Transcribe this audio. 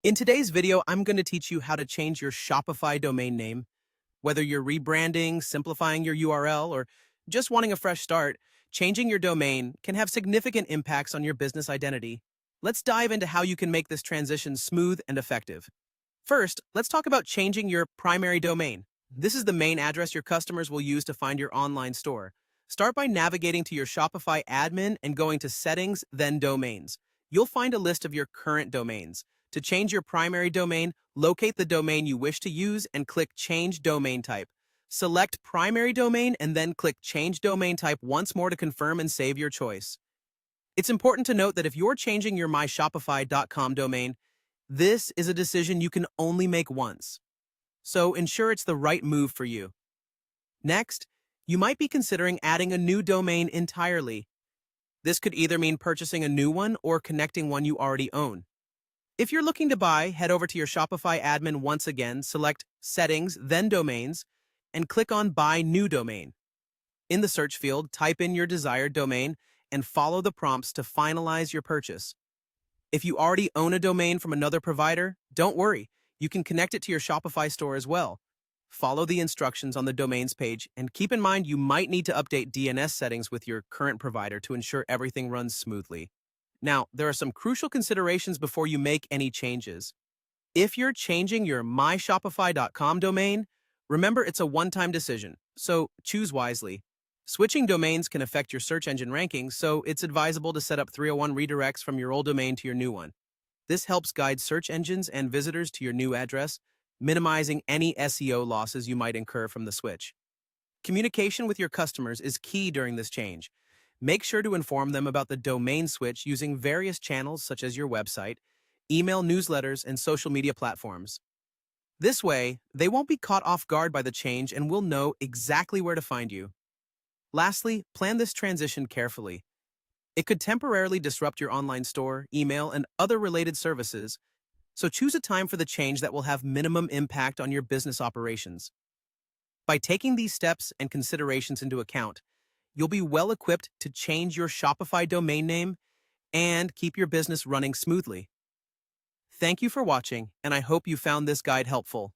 In today's video, I'm going to teach you how to change your Shopify domain name. Whether you're rebranding, simplifying your URL, or just wanting a fresh start, changing your domain can have significant impacts on your business identity. Let's dive into how you can make this transition smooth and effective. First, let's talk about changing your primary domain. This is the main address your customers will use to find your online store. Start by navigating to your Shopify admin and going to Settings, then Domains. You'll find a list of your current domains. To change your primary domain, locate the domain you wish to use and click Change Domain Type. Select Primary Domain and then click Change Domain Type once more to confirm and save your choice. It's important to note that if you're changing your myshopify.com domain, this is a decision you can only make once. So ensure it's the right move for you. Next, you might be considering adding a new domain entirely. This could either mean purchasing a new one or connecting one you already own. If you're looking to buy, head over to your Shopify admin once again, select Settings, then Domains, and click on Buy New Domain. In the search field, type in your desired domain and follow the prompts to finalize your purchase. If you already own a domain from another provider, don't worry. You can connect it to your Shopify store as well. Follow the instructions on the domains page, and keep in mind you might need to update DNS settings with your current provider to ensure everything runs smoothly. Now, there are some crucial considerations before you make any changes. If you're changing your myshopify.com domain, remember it's a one-time decision, so choose wisely. Switching domains can affect your search engine rankings, so it's advisable to set up 301 redirects from your old domain to your new one. This helps guide search engines and visitors to your new address, minimizing any SEO losses you might incur from the switch. Communication with your customers is key during this change. Make sure to inform them about the domain switch using various channels such as your website, email newsletters, and social media platforms. This way, they won't be caught off guard by the change and will know exactly where to find you. Lastly, plan this transition carefully. It could temporarily disrupt your online store, email, and other related services, so choose a time for the change that will have minimum impact on your business operations. By taking these steps and considerations into account, you'll be well equipped to change your Shopify domain name and keep your business running smoothly. Thank you for watching, and I hope you found this guide helpful.